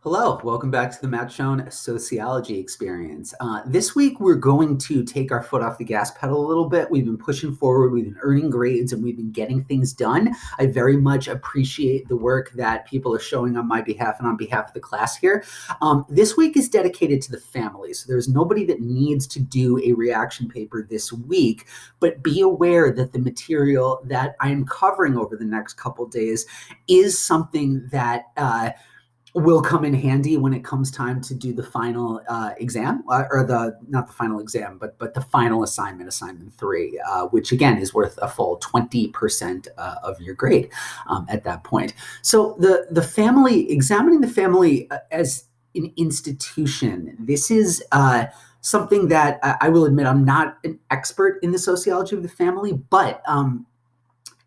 Hello, welcome back to the Matt Schoen Sociology Experience. This week, we're going to take our foot off the gas pedal a little bit. We've been pushing forward, we've been earning grades, and we've been getting things done. I very much appreciate the work that people are showing on my behalf and on behalf of the class here. This week is dedicated to the family, so there's nobody that needs to do a reaction paper this week, but be aware that the material that I'm covering over the next couple days is something that will come in handy when it comes time to do the final exam, or not the final exam, but the final assignment 3, which again is worth a full 20% of your grade at that point. So the family, examining the family as an institution, this is something that I will admit I'm not an expert in the sociology of the family, but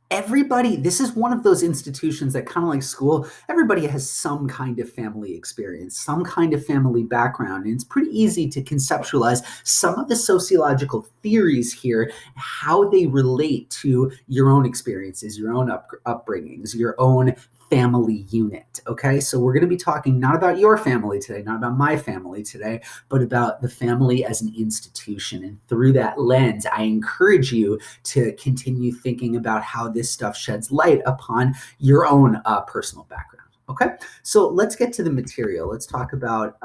everybody, this is one of those institutions that, kind of like school, everybody has some kind of family experience, some kind of family background, and it's pretty easy to conceptualize some of the sociological theories here, how they relate to your own experiences, your own upbringings, your own family unit. Okay, so we're going to be talking not about your family today, not about my family today, but about the family as an institution. And through that lens, I encourage you to continue thinking about how this stuff sheds light upon your own personal background. Okay, so let's get to the material. Let's talk about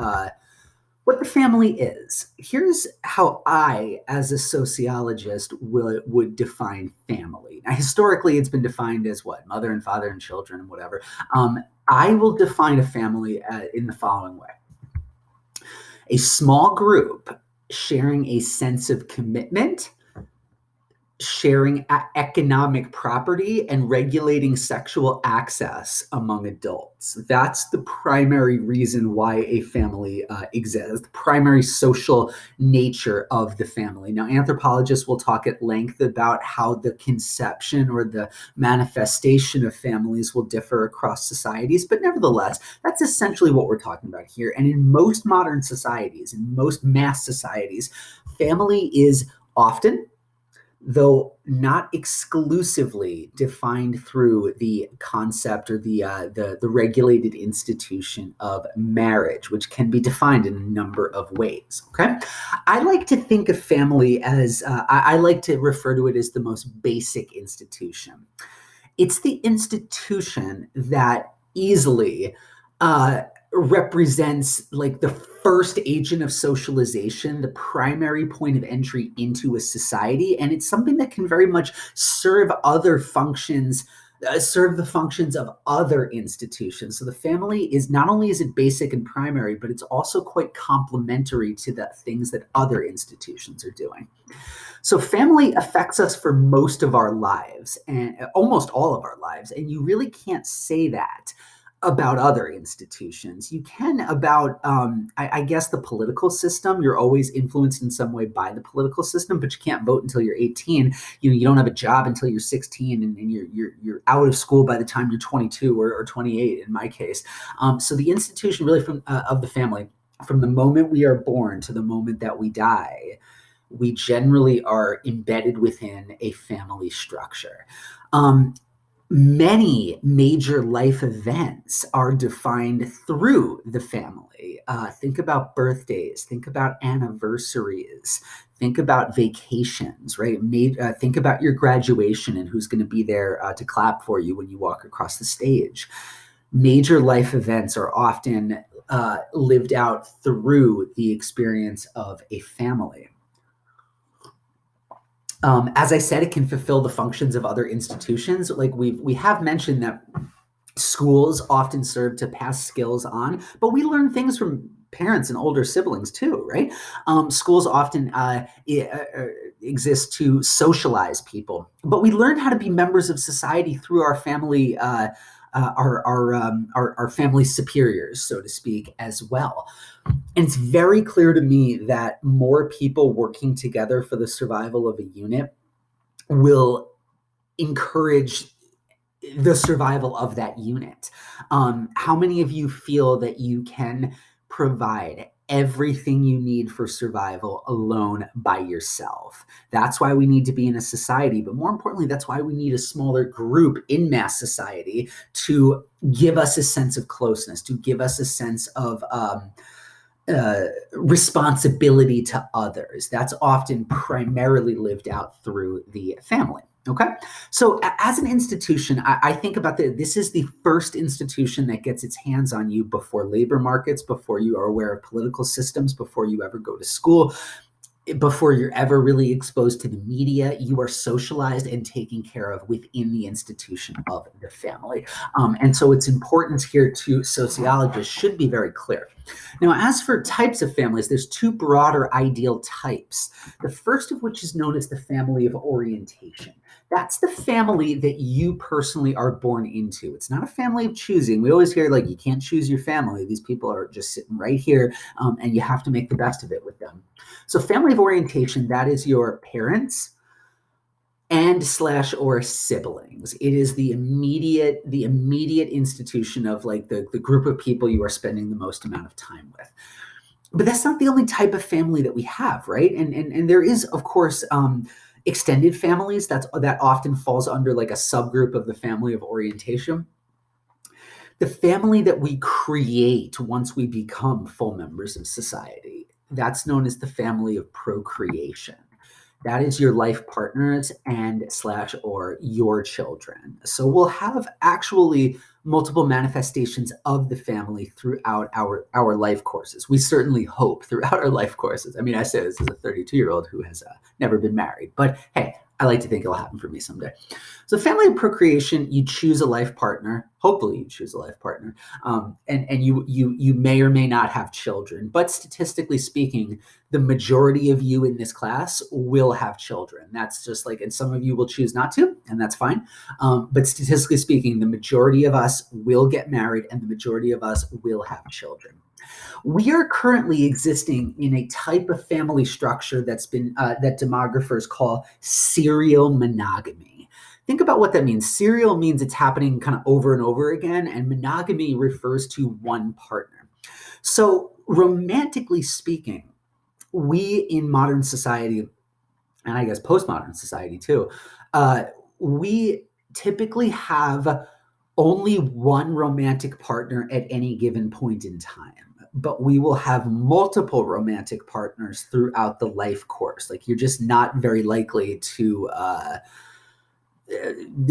what the family is. Here's how I, as a sociologist, would define family. Now, historically, it's been defined as what? Mother and father and children and whatever. I will define a family in the following way. A small group sharing a sense of commitment, sharing economic property, and regulating sexual access among adults. That's the primary reason why a family exists, the primary social nature of the family. Now, anthropologists will talk at length about how the conception or the manifestation of families will differ across societies, but nevertheless, that's essentially what we're talking about here. And in most modern societies, in most mass societies, family is often, though not exclusively, defined through the concept or the regulated institution of marriage, which can be defined in a number of ways. Okay, I like to think of family as I like to refer to it as the most basic institution. It's the institution that easily represents like the first agent of socialization, the primary point of entry into a society, and it's something that can very much serve other functions, serve the functions of other institutions. So the family is not only is it basic and primary, but it's also quite complementary to the things that other institutions are doing. So family affects us for most of our lives, and almost all of our lives, and you really can't say that about other institutions. You can about, I guess, the political system. You're always influenced in some way by the political system, but you can't vote until you're 18. You don't have a job until you're 16, and you're out of school by the time you're 22 or 28 in my case. So the institution really of the family, from the moment we are born to the moment that we die, we generally are embedded within a family structure. Many major life events are defined through the family. Think about birthdays, think about anniversaries, think about vacations, right? Think about your graduation and who's going to be there to clap for you when you walk across the stage. Major life events are often lived out through the experience of a family. As I said, it can fulfill the functions of other institutions. Like we have mentioned that schools often serve to pass skills on, but we learn things from parents and older siblings too, right? Schools often exist to socialize people, but we learn how to be members of society through our family, our family superiors, so to speak, as well. And it's very clear to me that more people working together for the survival of a unit will encourage the survival of that unit. How many of you feel that you can provide everything you need for survival alone by yourself. That's why we need to be in a society, but more importantly, that's why we need a smaller group in mass society to give us a sense of closeness, to give us a sense of responsibility to others. That's often primarily lived out through the family. Okay, so as an institution, I think about this is the first institution that gets its hands on you before labor markets, before you are aware of political systems, before you ever go to school, before you're ever really exposed to the media. You are socialized and taken care of within the institution of the family. And so its importance here to sociologists should be very clear. Now, as for types of families, there's two broader ideal types. The first of which is known as the family of orientation. That's the family that you personally are born into. It's not a family of choosing. We always hear like, you can't choose your family. These people are just sitting right here, and you have to make the best of it with them. So family of orientation, that is your parents and / or siblings. It is the immediate institution of like the group of people you are spending the most amount of time with. But that's not the only type of family that we have, right? And there is, of course, extended families. That often falls under like a subgroup of the family of orientation. The family that we create once we become full members of society, that's known as the family of procreation. That is your life partners and / or your children. So we'll have actually multiple manifestations of the family throughout our life courses. We certainly hope throughout our life courses. I mean, I say this as a 32-year-old who has never been married, but hey, I like to think it'll happen for me someday. So family of procreation, you choose a life partner. Hopefully you choose a life partner. And you may or may not have children. But statistically speaking, the majority of you in this class will have children. That's just like, and some of you will choose not to, and that's fine. But statistically speaking, the majority of us will get married and the majority of us will have children. We are currently existing in a type of family structure that's been that demographers call serial monogamy. Think about what that means. Serial means it's happening kind of over and over again, and monogamy refers to one partner. So romantically speaking, we in modern society, and I guess postmodern society too, we typically have only one romantic partner at any given point in time. But we will have multiple romantic partners throughout the life course. Like you're just not very likely to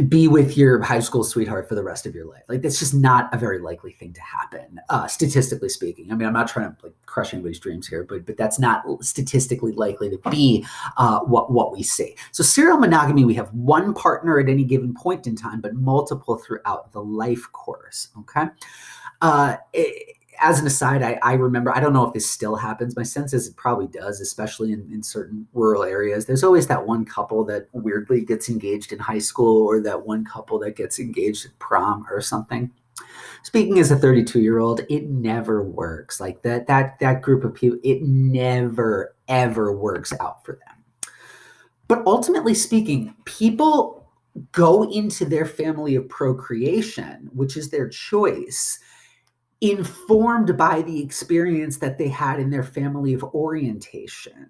be with your high school sweetheart for the rest of your life. Like that's just not a very likely thing to happen, statistically speaking. I mean, I'm not trying to like crush anybody's dreams here, but that's not statistically likely to be what we see. So serial monogamy, we have one partner at any given point in time, but multiple throughout the life course. Okay. As an aside, I remember, I don't know if this still happens. My sense is it probably does, especially in certain rural areas. There's always that one couple that weirdly gets engaged in high school, or that one couple that gets engaged at prom or something. Speaking as a 32-year-old, it never works. Like that group of people, it never, ever works out for them. But ultimately speaking, people go into their family of procreation, which is their choice, informed by the experience that they had in their family of orientation,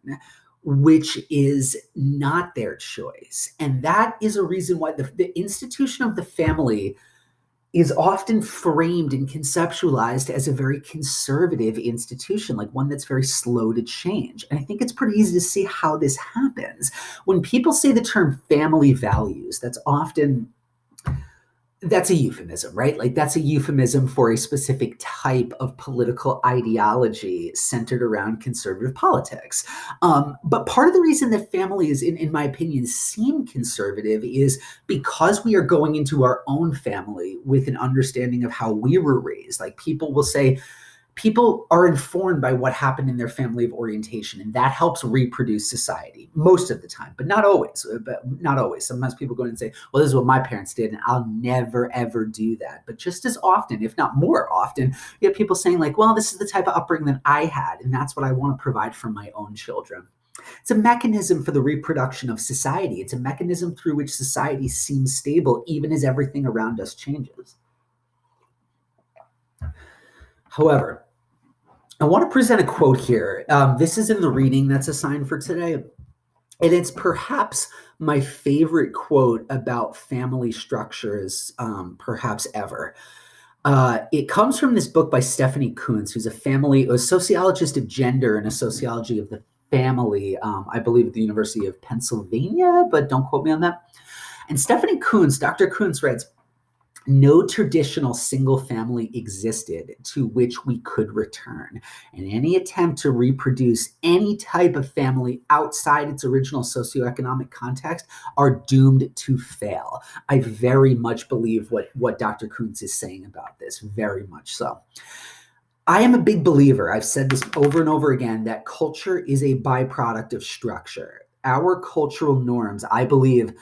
which is not their choice. And that is a reason why the institution of the family is often framed and conceptualized as a very conservative institution, like one that's very slow to change. And I think it's pretty easy to see how this happens. When people say the term family values, that's a euphemism, right? Like that's a euphemism for a specific type of political ideology centered around conservative politics. But part of the reason that families, in my opinion, seem conservative is because we are going into our own family with an understanding of how we were raised. Like people will say, people are informed by what happened in their family of orientation, and that helps reproduce society most of the time, but not always. Sometimes people go in and say, well, this is what my parents did, and I'll never, ever do that. But just as often, if not more often, you have people saying like, well, this is the type of upbringing that I had, and that's what I want to provide for my own children. It's a mechanism for the reproduction of society. It's a mechanism through which society seems stable, even as everything around us changes. However, I want to present a quote here. This is in the reading that's assigned for today, and it's perhaps my favorite quote about family structures, perhaps ever. It comes from this book by Stephanie Kuntz, who's a sociologist of gender and a sociology of the family, I believe at the University of Pennsylvania, but don't quote me on that. And Stephanie Kuntz, Dr. Kuntz writes, no traditional single family existed to which we could return, and any attempt to reproduce any type of family outside its original socioeconomic context are doomed to fail. I very much believe what Dr. Kuntz is saying about this, very much so. I am a big believer, I've said this over and over again, that culture is a byproduct of structure. Our cultural norms, I believe,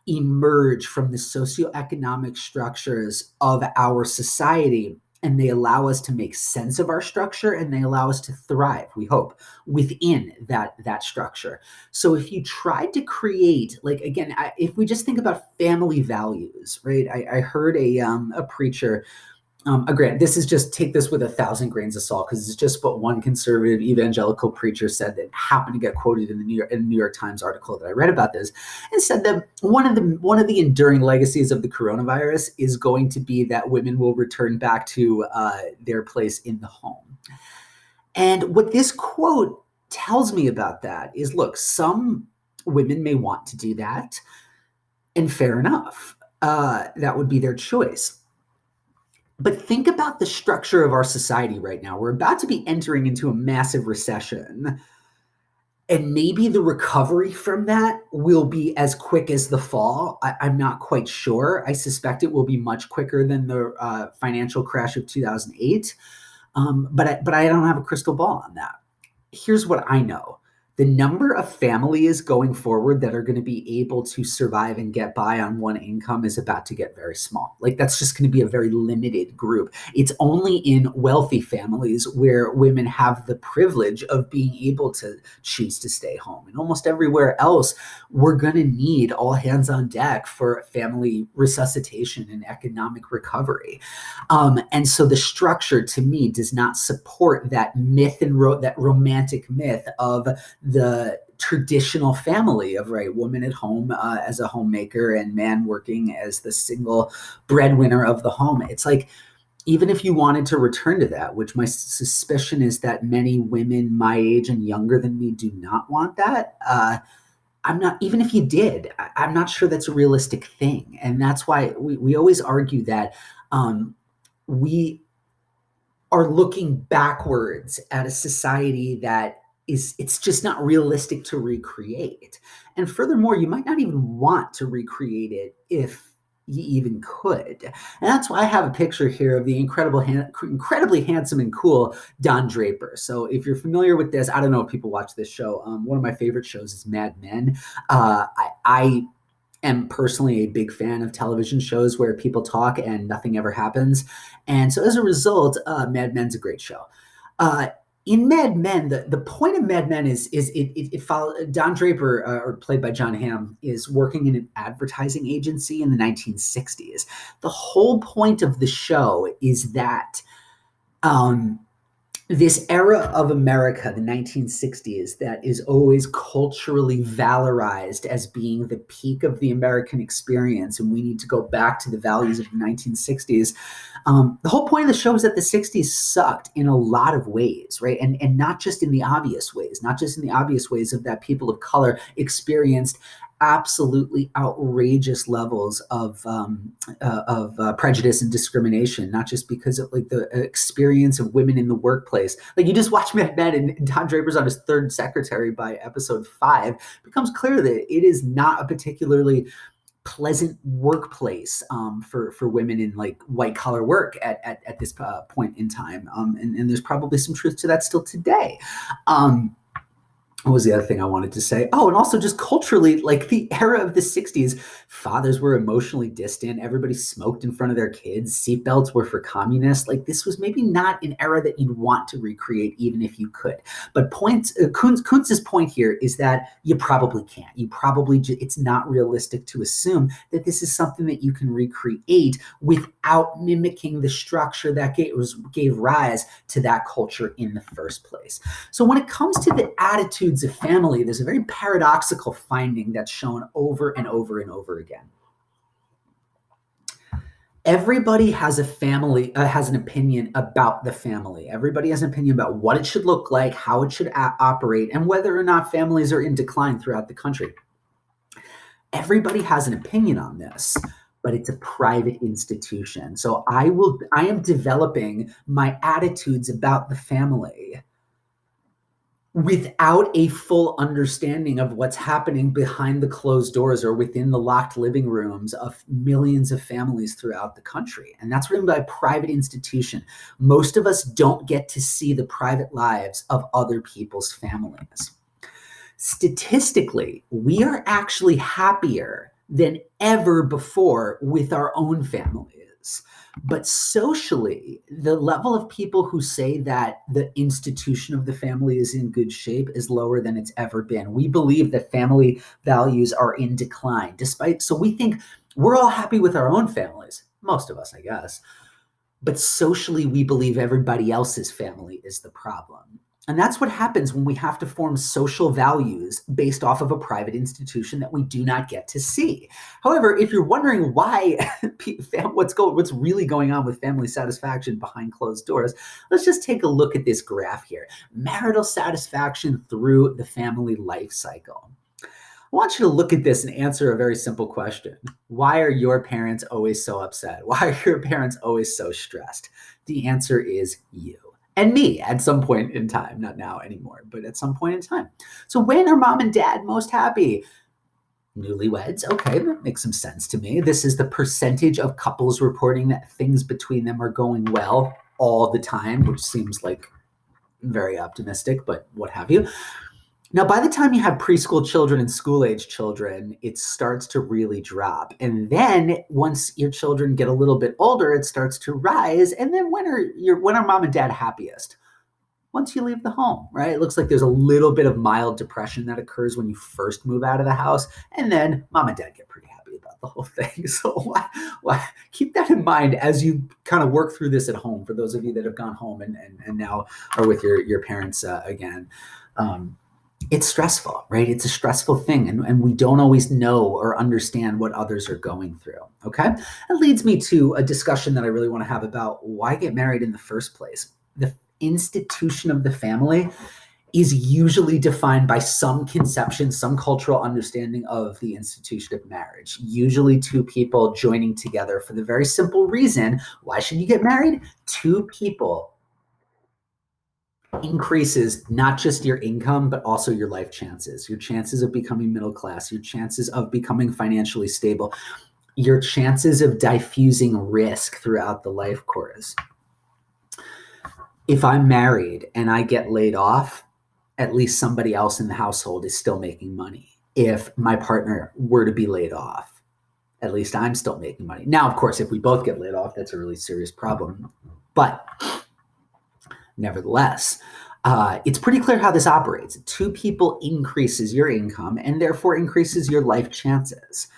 emerge from the socioeconomic structures of our society, and they allow us to make sense of our structure, and they allow us to thrive, we hope, within that structure. So if you tried to create, like, again, if we just think about family values, right? I heard a preacher, again, this is just, take this with 1,000 grains of salt, because it's just what one conservative evangelical preacher said that happened to get quoted in the New York Times article that I read about this, and said that one of the enduring legacies of the coronavirus is going to be that women will return back to their place in the home. And what this quote tells me about that is, look, some women may want to do that, and fair enough. That would be their choice. But think about the structure of our society right now. We're about to be entering into a massive recession. And maybe the recovery from that will be as quick as the fall. I'm not quite sure. I suspect it will be much quicker than the financial crash of 2008. But I don't have a crystal ball on that. Here's what I know. The number of families going forward that are going to be able to survive and get by on one income is about to get very small. Like, that's just going to be a very limited group. It's only in wealthy families where women have the privilege of being able to choose to stay home. And almost everywhere else, we're going to need all hands on deck for family resuscitation and economic recovery. And so the structure, to me, does not support that myth and that romantic myth of the traditional family of, right, woman at home as a homemaker and man working as the single breadwinner of the home. It's like, even if you wanted to return to that, which my suspicion is that many women my age and younger than me do not want that, I'm not, even if you did, I'm not sure that's a realistic thing. And that's why we always argue that we are looking backwards at a society that it's just not realistic to recreate. And furthermore, you might not even want to recreate it if you even could. And that's why I have a picture here of the incredibly handsome and cool Don Draper. So if you're familiar with this, I don't know if people watch this show. One of my favorite shows is Mad Men. I am personally a big fan of television shows where people talk and nothing ever happens. And so as a result, Mad Men's a great show. In Mad Men, the point of Mad Men is it follows Don Draper, or played by John Hamm, is working in an advertising agency in the 1960s. The whole point of the show is that this era of America, the 1960s, that is always culturally valorized as being the peak of the American experience, and we need to go back to the values of the 1960s. The whole point of the show is that the 60s sucked in a lot of ways, right? And not just in the obvious ways, of that people of color experienced absolutely outrageous levels of prejudice and discrimination, not just because of like the experience of women in the workplace. Like, you just watch Mad Men and Don Draper's on his third secretary by episode 5. It becomes clear that it is not a particularly pleasant workplace for women in like white collar work at this point in time. And there's probably some truth to that still today. What was the other thing I wanted to say? Oh, and also just culturally, like the era of the 60s, fathers were emotionally distant. Everybody smoked in front of their kids. Seatbelts were for communists. Like this was maybe not an era that you'd want to recreate, even if you could. But Kuntz's point here is that you probably can't. It's not realistic to assume that this is something that you can recreate without mimicking the structure that gave rise to that culture in the first place. So when it comes to the attitudes of family, there's a very paradoxical finding that's shown over and over and over again. Everybody has has an opinion about the family. Everybody has an opinion about what it should look like, how it should operate, and whether or not families are in decline throughout the country. Everybody has an opinion on this, but it's a private institution. So I am developing my attitudes about the family without a full understanding of what's happening behind the closed doors or within the locked living rooms of millions of families throughout the country. And that's what I mean by private institution. Most of us don't get to see the private lives of other people's families. Statistically, we are actually happier than ever before with our own families. But socially, the level of people who say that the institution of the family is in good shape is lower than it's ever been. We believe that family values are in decline, so we think we're all happy with our own families, most of us, I guess. But socially, we believe everybody else's family is the problem. And that's what happens when we have to form social values based off of a private institution that we do not get to see. However, if you're wondering why, what's really going on with family satisfaction behind closed doors, let's just take a look at this graph here. Marital satisfaction through the family life cycle. I want you to look at this and answer a very simple question. Why are your parents always so upset? Why are your parents always so stressed? The answer is you. And me at some point in time, not now anymore, but at some point in time. So when are mom and dad most happy? Newlyweds, okay, that makes some sense to me. This is the percentage of couples reporting that things between them are going well all the time, which seems like very optimistic, but what have you. Now, by the time you have preschool children and school-age children, it starts to really drop. And then once your children get a little bit older, it starts to rise. And then when are mom and dad happiest? Once you leave the home, right? It looks like there's a little bit of mild depression that occurs when you first move out of the house. And then mom and dad get pretty happy about the whole thing. So why keep that in mind as you kind of work through this at home, for those of you that have gone home and now are with your parents again. It's stressful, right? It's a stressful thing. And we don't always know or understand what others are going through, okay? That leads me to a discussion that I really want to have about why get married in the first place. The institution of the family is usually defined by some conception, some cultural understanding of the institution of marriage. Usually two people joining together for the very simple reason, why should you get married? Two people increases not just your income, but also your life chances, your chances of becoming middle class, your chances of becoming financially stable, your chances of diffusing risk throughout the life course. If I'm married and I get laid off, at least somebody else in the household is still making money. If my partner were to be laid off, at least I'm still making money. Now, of course, if we both get laid off, that's a really serious problem. But nevertheless, it's pretty clear how this operates. Two people increases your income and therefore increases your life chances.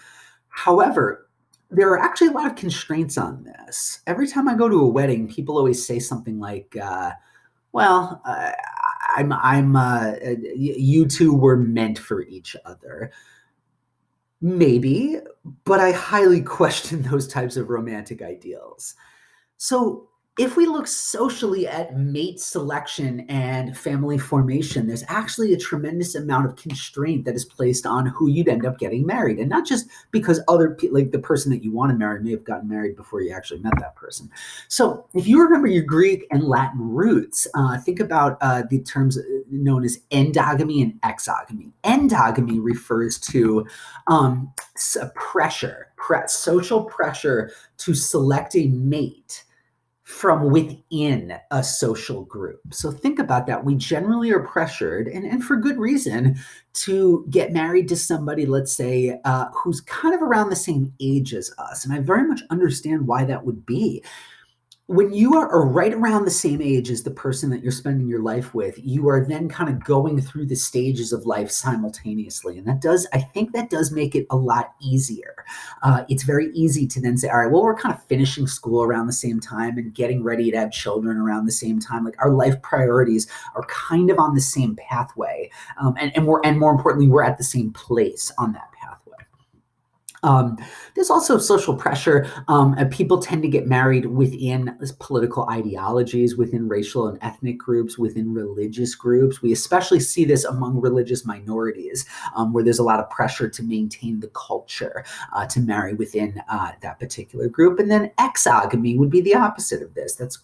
However, there are actually a lot of constraints on this. Every time I go to a wedding, people always say something like, you two were meant for each other. Maybe, but I highly question those types of romantic ideals. So if we look socially at mate selection and family formation, there's actually a tremendous amount of constraint that is placed on who you'd end up getting married. And not just because other people, like the person that you want to marry may have gotten married before you actually met that person. So if you remember your Greek and Latin roots, think about the terms known as endogamy and exogamy. Endogamy refers to social pressure to select a mate from within a social group. So think about that. We generally are pressured, and for good reason, to get married to somebody, let's say, who's kind of around the same age as us. And I very much understand why that would be. When you are right around the same age as the person that you're spending your life with, you are then kind of going through the stages of life simultaneously. And I think that does make it a lot easier. It's very easy to then say, all right, well, we're kind of finishing school around the same time and getting ready to have children around the same time. Like our life priorities are kind of on the same pathway. And more importantly, we're at the same place on that pathway. There's also social pressure. People tend to get married within political ideologies, within racial and ethnic groups, within religious groups. We especially see this among religious minorities, where there's a lot of pressure to maintain the culture, to marry within that particular group. And then exogamy would be the opposite of this. That's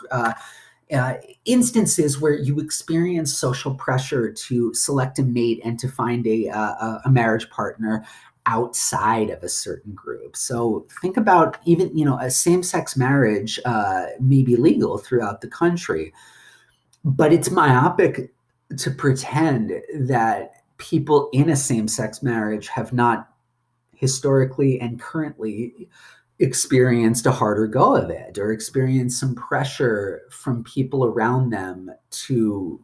instances where you experience social pressure to select a mate and to find a marriage partner outside of a certain group. So think about even, a same-sex marriage may be legal throughout the country, but it's myopic to pretend that people in a same-sex marriage have not historically and currently experienced a harder go of it, or experienced some pressure from people around them to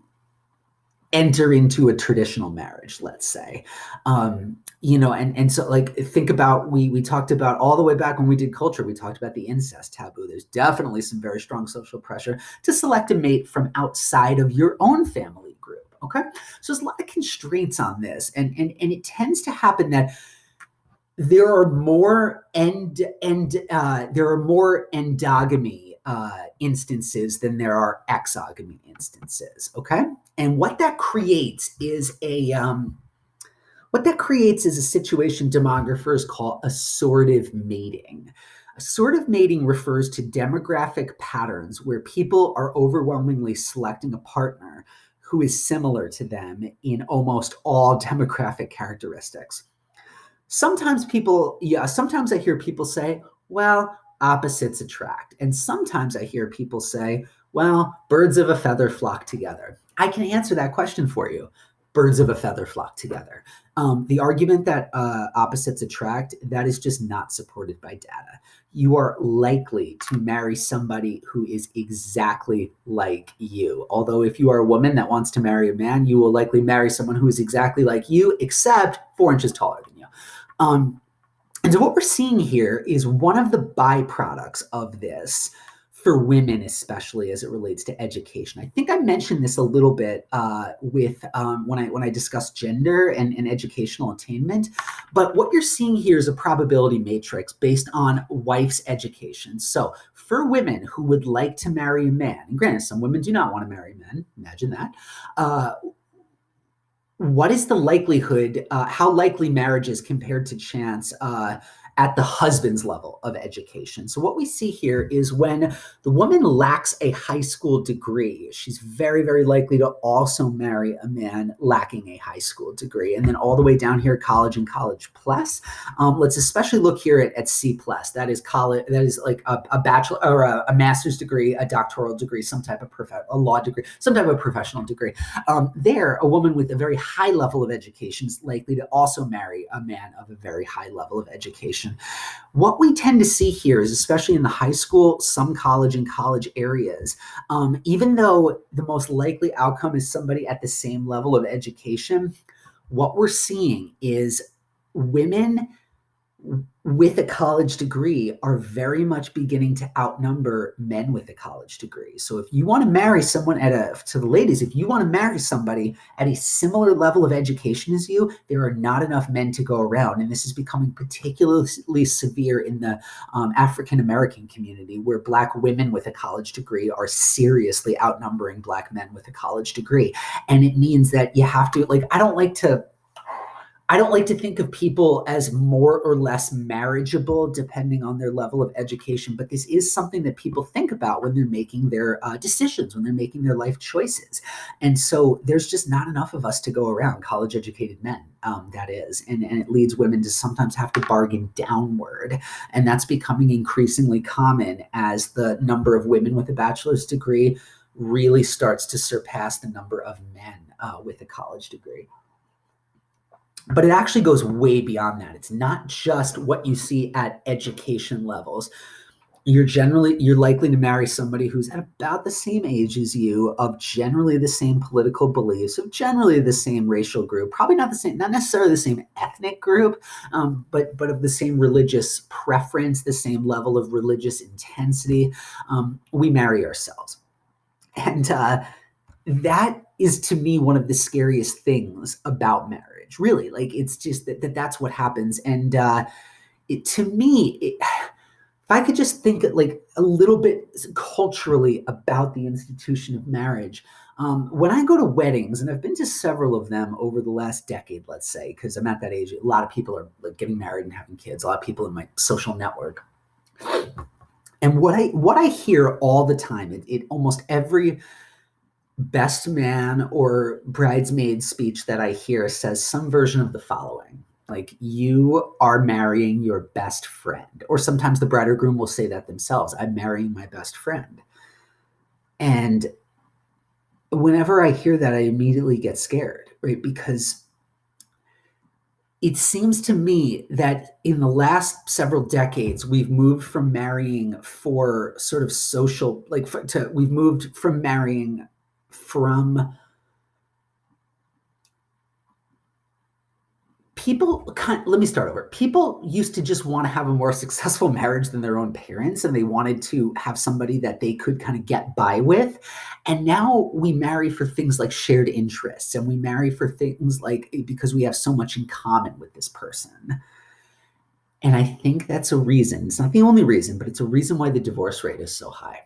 enter into a traditional marriage, let's say. And so like think about, we talked about all the way back when we did culture, we talked about the incest taboo. There's definitely some very strong social pressure to select a mate from outside of your own family group. Okay, so there's a lot of constraints on this, and it tends to happen that there are more endogamy instances than there are exogamy instances. Okay, and what that creates is a situation demographers call assortative mating. Assortative mating refers to demographic patterns where people are overwhelmingly selecting a partner who is similar to them in almost all demographic characteristics. Sometimes I hear people say, well, opposites attract. And sometimes I hear people say, well, birds of a feather flock together. I can answer that question for you. Birds of a feather flock together. The argument that opposites attract, that is just not supported by data. You are likely to marry somebody who is exactly like you. Although if you are a woman that wants to marry a man, you will likely marry someone who is exactly like you, except 4 inches taller than you. And so what we're seeing here is one of the byproducts of this for women, especially as it relates to education. I think I mentioned this a little bit when I discussed gender and educational attainment. But what you're seeing here is a probability matrix based on wife's education. So for women who would like to marry a man, and granted, some women do not want to marry men, imagine that, what is the likelihood, how likely marriage is compared to chance at the husband's level of education? So what we see here is when the woman lacks a high school degree, she's very, very likely to also marry a man lacking a high school degree. And then all the way down here, college and college plus. Let's especially look here at C plus. That is college. That is like a bachelor or a master's degree, a doctoral degree, some type of a law degree, some type of professional degree. There, a woman with a very high level of education is likely to also marry a man of a very high level of education. What we tend to see here is, especially in the high school, some college and college areas, even though the most likely outcome is somebody at the same level of education, what we're seeing is women with a college degree are very much beginning to outnumber men with a college degree. So if you want to marry someone to the ladies, if you want to marry somebody at a similar level of education as you, there are not enough men to go around. And this is becoming particularly severe in the African-American community, where Black women with a college degree are seriously outnumbering Black men with a college degree. And it means that you have to, I don't like to I don't like to think of people as more or less marriageable depending on their level of education, but this is something that people think about when they're making their decisions, when they're making their life choices. And so there's just not enough of us to go around, college educated men, that is. And it leads women to sometimes have to bargain downward. And that's becoming increasingly common as the number of women with a bachelor's degree really starts to surpass the number of men with a college degree. But it actually goes way beyond that. It's not just what you see at education levels. You're likely to marry somebody who's at about the same age as you, of generally the same political beliefs, of generally the same racial group, probably not necessarily the same ethnic group, but of the same religious preference, the same level of religious intensity. We marry ourselves. And that is, to me, one of the scariest things about marriage. Really, like, it's just that's what happens. And to me, if I could just think like a little bit culturally about the institution of marriage, when I go to weddings, and I've been to several of them over the last decade, let's say, because I'm at that age, a lot of people are like getting married and having kids. A lot of people in my social network. And what I hear all the time, it almost every best man or bridesmaid speech that I hear says some version of the following: like, you are marrying your best friend. Or sometimes the bride or groom will say that themselves: I'm marrying my best friend. And whenever I hear that, I immediately get scared, right? Because it seems to me that in the last several decades, we've moved from marrying for sort of social, we've moved from marrying from let me start over. People used to just want to have a more successful marriage than their own parents, and they wanted to have somebody that they could kind of get by with. And now we marry for things like shared interests, and we marry for things like because we have so much in common with this person. And I think that's a reason. It's not the only reason, but it's a reason why the divorce rate is so high.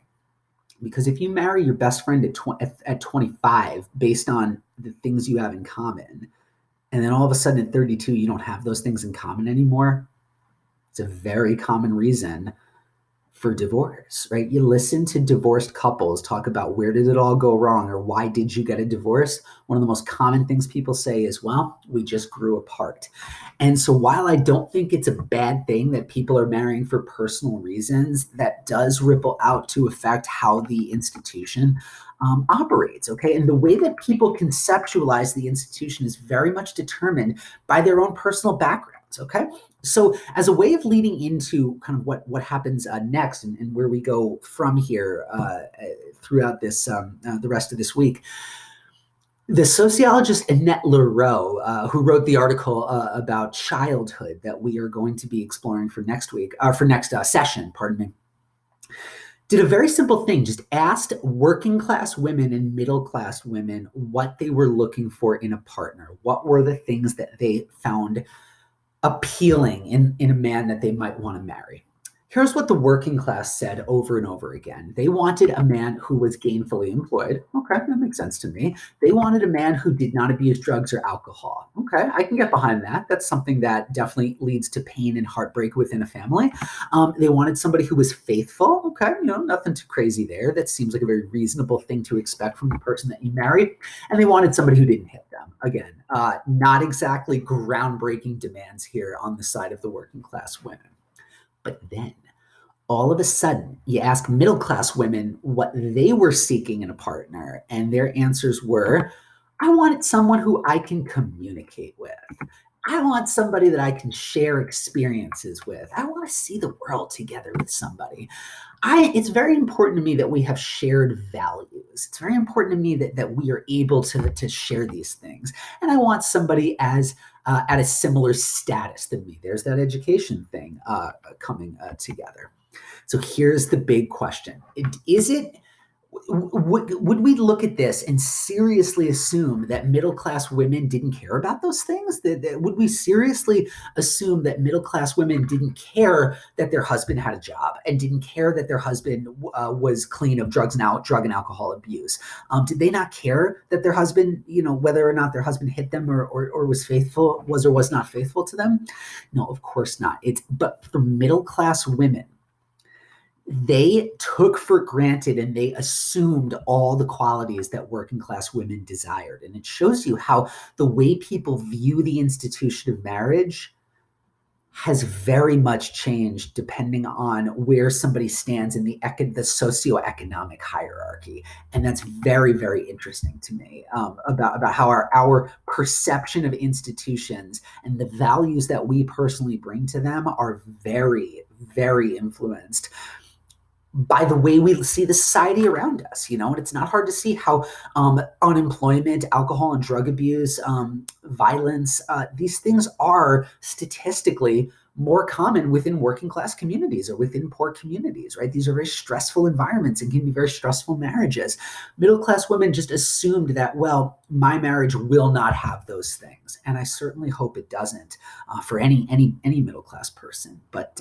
Because if you marry your best friend at 25 based on the things you have in common, and then all of a sudden at 32, you don't have those things in common anymore, it's a very common reason for divorce, right? You listen to divorced couples talk about where did it all go wrong, or why did you get a divorce? One of the most common things people say is, well, we just grew apart. And so while I don't think it's a bad thing that people are marrying for personal reasons, that does ripple out to affect how the institution operates, okay? And the way that people conceptualize the institution is very much determined by their own personal backgrounds, okay? So as a way of leading into kind of what happens next and where we go from here throughout this the rest of this week, the sociologist Annette Leroux, who wrote the article about childhood that we are going to be exploring for next week, for next session, pardon me, did a very simple thing. Just asked working class women and middle class women what they were looking for in a partner. What were the things that they found appealing in a man that they might want to marry? Here's what the working class said over and over again. They wanted a man who was gainfully employed. Okay, that makes sense to me. They wanted a man who did not abuse drugs or alcohol. Okay, I can get behind that. That's something that definitely leads to pain and heartbreak within a family. They wanted somebody who was faithful. Okay, nothing too crazy there. That seems like a very reasonable thing to expect from the person that you marry. And they wanted somebody who didn't hit them. Again, not exactly groundbreaking demands here on the side of the working class women. But then, all of a sudden, you ask middle class women what they were seeking in a partner, and their answers were, I wanted someone who I can communicate with. I want somebody that I can share experiences with. I want to see the world together with somebody. It's very important to me that we have shared values. It's very important to me that we are able to share these things. And I want somebody as at a similar status than me. There's that education thing coming together. So here's the big question. would we look at this and seriously assume that middle class women didn't care about those things? Would we seriously assume that middle class women didn't care that their husband had a job and didn't care that their husband was clean of drug and alcohol abuse? Did they not care that their husband, whether or not their husband hit them or was or was not faithful to them? No, of course not. But for middle class women, they took for granted and they assumed all the qualities that working class women desired. And it shows you how the way people view the institution of marriage has very much changed depending on where somebody stands in the socioeconomic hierarchy. And that's very, very interesting to me, about how our perception of institutions and the values that we personally bring to them are very, very influenced by the way we see the society around us, and it's not hard to see how unemployment, alcohol and drug abuse, violence, these things are statistically more common within working class communities or within poor communities, right? These are very stressful environments and can be very stressful marriages. Middle class women just assumed that, well, my marriage will not have those things. And I certainly hope it doesn't, for any middle class person. But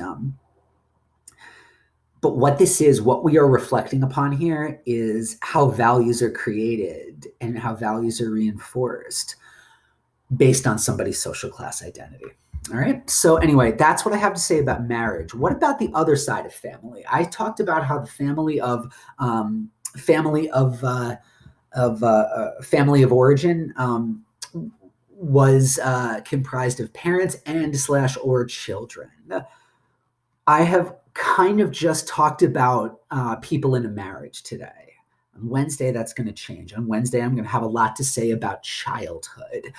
what we are reflecting upon here is how values are created and how values are reinforced based on somebody's social class identity. All right. So anyway, that's what I have to say about marriage. What about the other side of family? I talked about how the family of origin was comprised of parents and/or children. I have kind of just talked about people in a marriage today. On Wednesday, that's going to change. On Wednesday, I'm going to have a lot to say about childhood,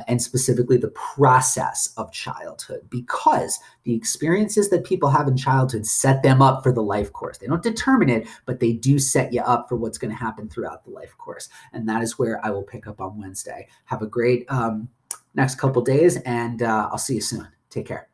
and specifically the process of childhood, because the experiences that people have in childhood set them up for the life course. They don't determine it, but they do set you up for what's going to happen throughout the life course. And that is where I will pick up on Wednesday. Have a great next couple days, and I'll see you soon. Take care.